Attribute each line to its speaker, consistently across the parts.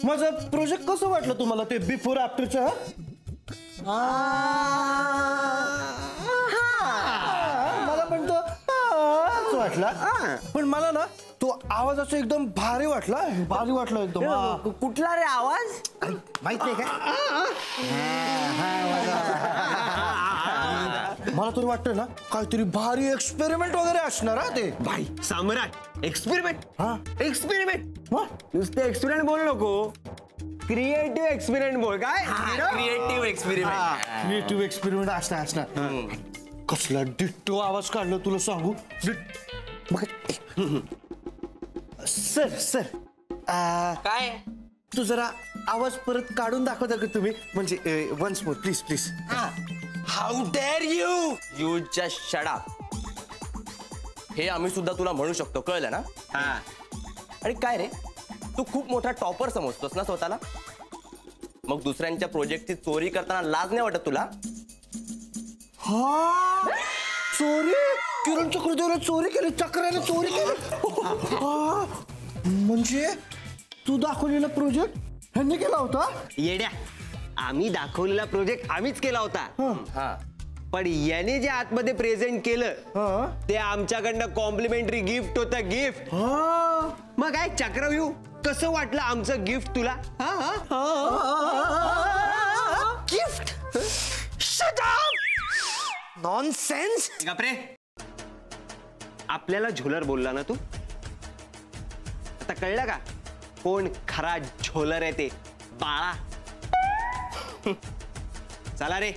Speaker 1: माझं प्रोजेक्ट कसं वाटलं तुम्हाला ते बिफोर आफ्टरचं? मला पण तो वाटला, पण मला ना तो आवाज असं एकदम भारी वाटला एकदम.
Speaker 2: कुठला रे आवाज?
Speaker 1: माहित नाही काय? मला तरी वाटतं ना काहीतरी भारी एक्सपेरिमेंट वगैरे असणार ते.
Speaker 2: भाई सम्राट एक्सपेरिमेंट. एक्सपेरिमेंट नुसते एक्सपेरिमेंट बोल नको, क्रिएटिव्ह एक्सपेरिमेंट बोल. काय
Speaker 3: क्रिएटिव्ह
Speaker 1: एक्सपेरिमेंट असणार. कसला डिट्टो आवाज काढला तुला सांगू. सर
Speaker 3: काय
Speaker 1: तू जरा आवाज परत काढून दाखवता का तुम्ही, म्हणजे once more please.
Speaker 3: How dare you just shut up. हे आम्ही सुद्धा तुला म्हणू शकतो, कळलं ना? आणि काय रे, तू खूप मोठा टॉपर समजतोस ना स्वतःला? मग दुसऱ्यांच्या प्रोजेक्टची चोरी करताना लाज नाही वाटत तुला?
Speaker 1: चोरी? किरण चक्रदेवला चोरी केली, चक्राने चोरी केली? म्हणजे तू दाखवलेला प्रोजेक्ट ह्यांनी केला होता?
Speaker 2: येड्या, आम्ही दाखवलेला प्रोजेक्ट आम्हीच केला होता. पण याने जे आतमध्ये प्रेझेंट केलं ते आमच्याकडनं कॉम्प्लिमेंटरी गिफ्ट होतं. गिफ्ट. मग काय चक्रव्यूह, कसं वाटलं आमचं गिफ्ट तुला?
Speaker 1: गिफ्ट? Shut up. नॉनसेन्स.
Speaker 2: गप्रे. आपल्याला झोलर बोलला ना तू? आता कळलं का कोण खरा झोलर आहे ते? बाळा. चला रे.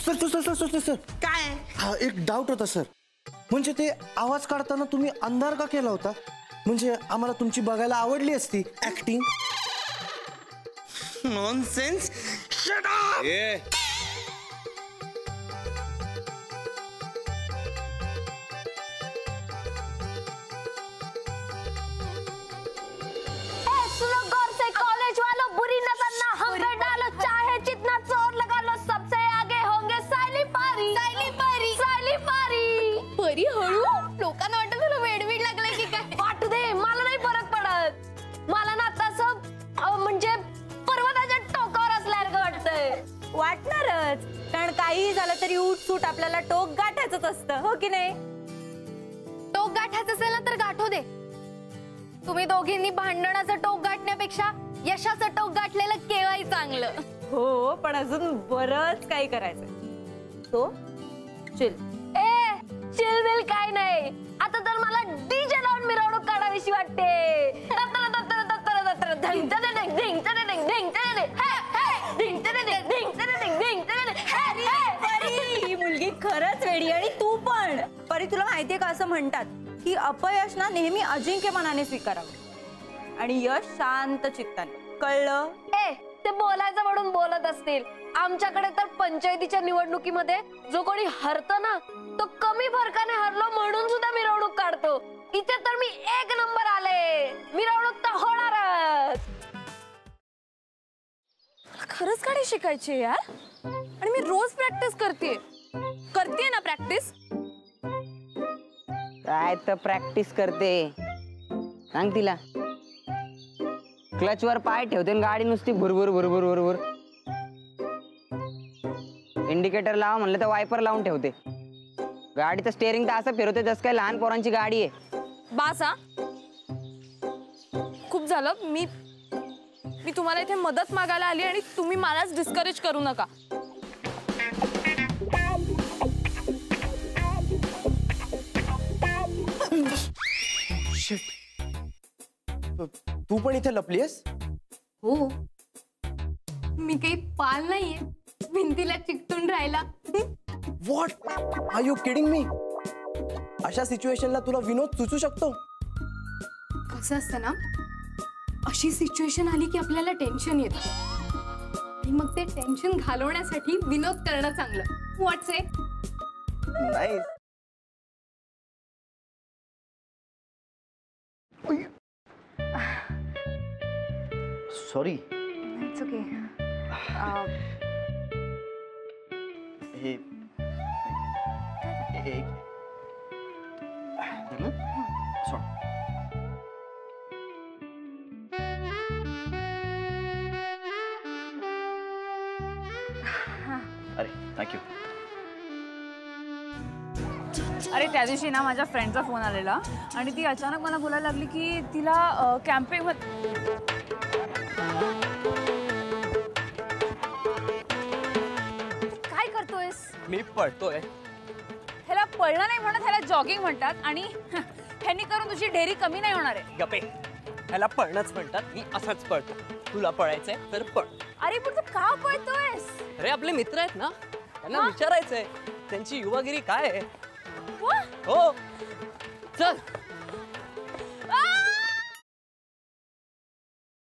Speaker 1: सर
Speaker 2: काय?
Speaker 1: हा एक डाऊट होता सर. म्हणजे ते आवाज काढताना तुम्ही अंधार का केला होता? म्हणजे आम्हाला तुमची बघायला आवडली असती acting.
Speaker 2: Nonsense. Shut up.
Speaker 4: College वालों बुरी नजर ना हम पे डालो, चाहे जितना जोर लगा लो, सबसे आगे होंगे सायली पारी. परी हळू. लोकांना वाटतं तुला वेडवीड लागलंय की काय? वाटू दे, मला नाही फरक पडत. मला ना आता असं म्हणजे पर्वताच्या टोकावर असल्यासारखं वाटतंय.
Speaker 5: वाटणारच, कारण काहीही झालं तरी उठसूट आपल्याला टोक गाठायचंच असतं, हो की नाही?
Speaker 4: टोक गाठायचं असेल ना तर गाठू दे. तुम्ही दोघींनी भांडणाचं टोक गाठण्यापेक्षा यशाचं टोक गाठलेलं केव्हाही चांगलं.
Speaker 5: हो, पण अजून बरंच काही करायचंय. तो चिल.
Speaker 4: चिलबिल काय नाही. आता तर मला डीजे लावून मिरवणूक काढावीशी वाटते.
Speaker 5: ही मुलगी खरंच वेडी. आणि तू पण परी, तुला माहितीये का असं म्हणतात की अपयश ना नेहमी अजिंक्यपणाने स्वीकारावं आणि यश शांत चित्ताने. कळलं?
Speaker 4: ते बोलायचं म्हणून बोलत असतील. आमच्याकडे तर पंचायतीच्या निवडणुकीमध्ये जो कोणी हरतो ना तो कमी फरकाने हरलो म्हणून सुद्धा मिरवणूक काढतो. इथे तर मी 1 नंबर आले. मिरवणूक तर होणारच. खरंच गाडी शिकायची यार. आणि मी रोज प्रॅक्टिस करते ना प्रॅक्टिस.
Speaker 6: काय तर प्रॅक्टिस करते, सांग तिला. क्लच वर पाय ठेवते गाडी नुसती भुरभुर भुरभुर भुरभुर. इंडिकेटर लावा म्हणलं तर वायपर लावून ठेवते. गाडीचं स्टेअरिंग तर असं फिरवते जसं काय लहान पोरांची गाडी आहे.
Speaker 4: बासा खूप झालं. मी तुम्हाला इथे मदत मागायला आली आणि तुम्ही मलाच डिस्करेज करू नका.
Speaker 3: तू पण इथे लपलीयस?
Speaker 4: हो, मी काही पाल नाहीये भिंतीला चिकटून राहिला.
Speaker 3: What are you kidding me? अशा सिच्युएशनला तुला विनोद सुचू शकतो?
Speaker 4: कसं असतं ना, अशी सिच्युएशन आली की आपल्याला टेन्शन येतं आणि मग ते टेन्शन घालवण्यासाठी विनोद करणं चांगलं. व्हॉट्स इट?
Speaker 3: नाही.
Speaker 1: Sorry.
Speaker 5: It's okay.
Speaker 1: Sorry.
Speaker 3: Thank you.
Speaker 7: अरे त्या दिवशी ना माझ्या फ्रेंडचा फोन आलेला आणि ती अचानक मला बोलायला लागली की तिला कॅम्पिंग काय करतोयस?
Speaker 3: मी पळतोय.
Speaker 7: ह्याला पळणं नाही म्हणत, ह्याला जॉगिंग म्हणतात आणि ह्यांनी करून तुझी ढेरी कमी नाही होणार आहे.
Speaker 3: गपे, ह्याला पळणंच म्हणतात. मी असंच पळतो. तुला पळायचंय तर पळ.
Speaker 7: अरे पण तू का पळतोयस?
Speaker 3: अरे आपले मित्र आहेत ना, त्यांना विचारायचंय त्यांची युवागिरी काय आहे.
Speaker 7: वा,
Speaker 3: हो चल.